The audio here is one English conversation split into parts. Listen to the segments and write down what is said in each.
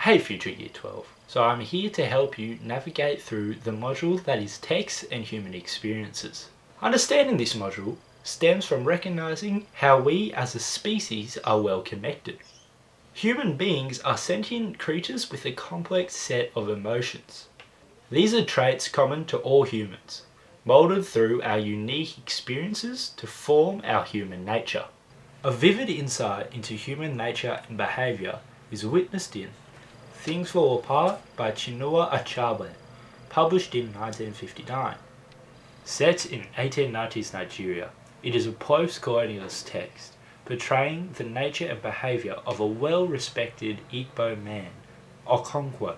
Hey future Year 12, so I'm here to help you navigate through the module that is Text and Human Experiences. Understanding this module stems from recognizing how we as a species are well connected. Human beings are sentient creatures with a complex set of emotions. These are traits common to all humans, molded through our unique experiences to form our human nature. A vivid insight into human nature and behaviour is witnessed in Things Fall Apart by Chinua Achebe, published in 1959. Set in 1890s Nigeria, it is a post-colonialist text portraying the nature and behaviour of a well-respected Igbo man, Okonkwo,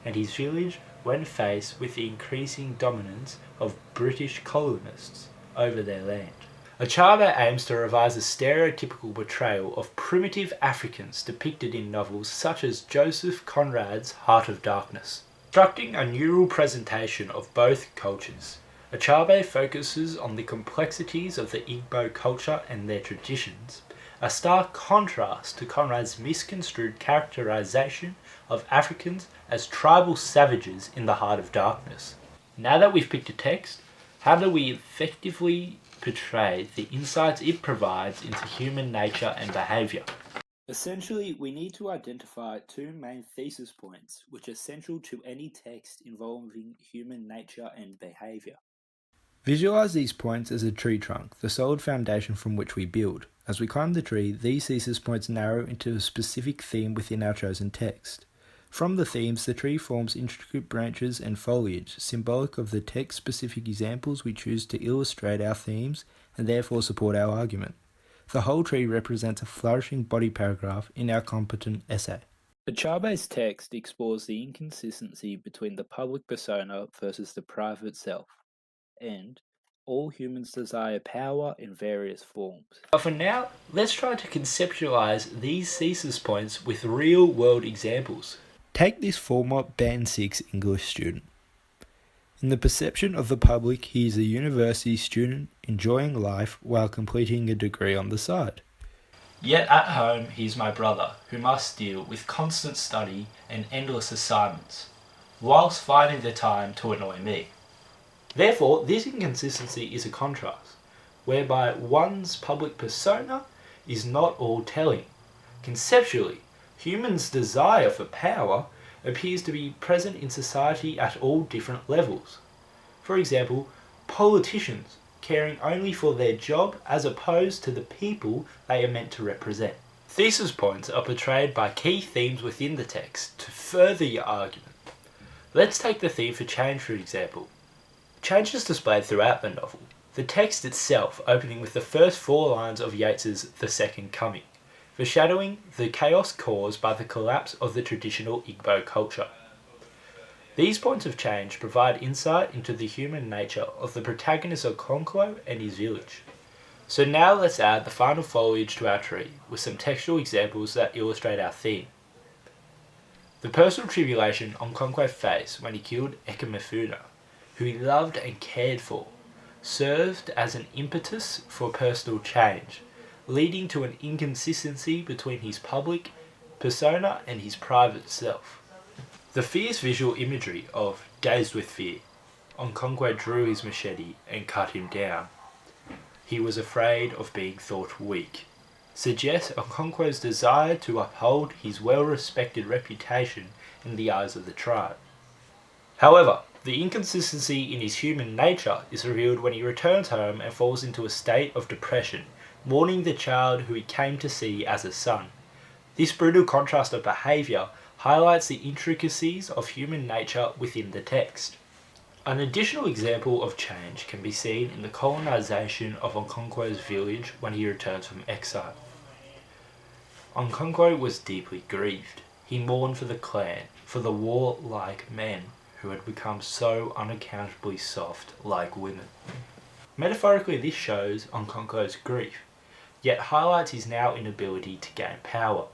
and his village when faced with the increasing dominance of British colonists over their land. Achebe aims to revise a stereotypical portrayal of primitive Africans depicted in novels such as Joseph Conrad's Heart of Darkness. Constructing a neural presentation of both cultures, Achebe focuses on the complexities of the Igbo culture and their traditions, a stark contrast to Conrad's misconstrued characterization of Africans as tribal savages in the Heart of Darkness. Now that we've picked a text, how do we effectively portray the insights it provides into human nature and behaviour? Essentially, we need to identify two main thesis points which are central to any text involving human nature and behaviour. Visualize these points as a tree trunk, the solid foundation from which we build. As we climb the tree, these thesis points narrow into a specific theme within our chosen text. From the themes, the tree forms intricate branches and foliage, symbolic of the text-specific examples we choose to illustrate our themes and therefore support our argument. The whole tree represents a flourishing body paragraph in our competent essay. Achabe's text explores the inconsistency between the public persona versus the private self, and all humans desire power in various forms. But for now, let's try to conceptualize these thesis points with real-world examples. Take this former Band 6 English student. In the perception of the public, he is a university student enjoying life while completing a degree on the side. Yet at home he is my brother, who must deal with constant study and endless assignments, whilst finding the time to annoy me. Therefore, this inconsistency is a contrast, whereby one's public persona is not all telling. Conceptually, humans' desire for power appears to be present in society at all different levels. For example, politicians caring only for their job as opposed to the people they are meant to represent. Thesis points are portrayed by key themes within the text to further your argument. Let's take the theme for change for example. Change is displayed throughout the novel, the text itself opening with the first 4 lines of Yeats's The Second Coming, foreshadowing the chaos caused by the collapse of the traditional Igbo culture. These points of change provide insight into the human nature of the protagonist Okonkwo and his village. So now let's add the final foliage to our tree with some textual examples that illustrate our theme. The personal tribulation Okonkwo faced when he killed Ekemefuna, who he loved and cared for, served as an impetus for personal change, leading to an inconsistency between his public persona and his private self. The fierce visual imagery of Dazed with Fear, Okonkwo drew his machete and cut him down. He was afraid of being thought weak, suggests Okonkwo's desire to uphold his well-respected reputation in the eyes of the tribe. However, the inconsistency in his human nature is revealed when he returns home and falls into a state of depression, mourning the child who he came to see as a son. This brutal contrast of behaviour highlights the intricacies of human nature within the text. An additional example of change can be seen in the colonisation of Okonkwo's village when he returns from exile. Okonkwo was deeply grieved. He mourned for the clan, for the warlike men who had become so unaccountably soft like women. Metaphorically, this shows Okonkwo's grief, yet highlights his now inability to gain power.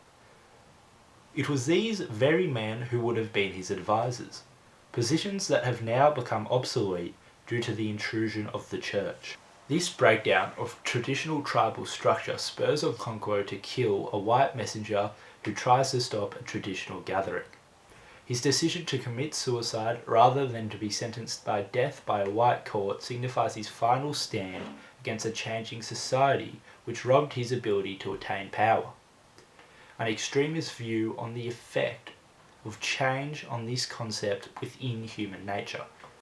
It was these very men who would have been his advisors, positions that have now become obsolete due to the intrusion of the church. This breakdown of traditional tribal structure spurs Okonkwo to kill a white messenger who tries to stop a traditional gathering. His decision to commit suicide rather than to be sentenced by death by a white court signifies his final stand against a changing society which robbed his ability to attain power. An extremist view on the effect of change on this concept within human nature.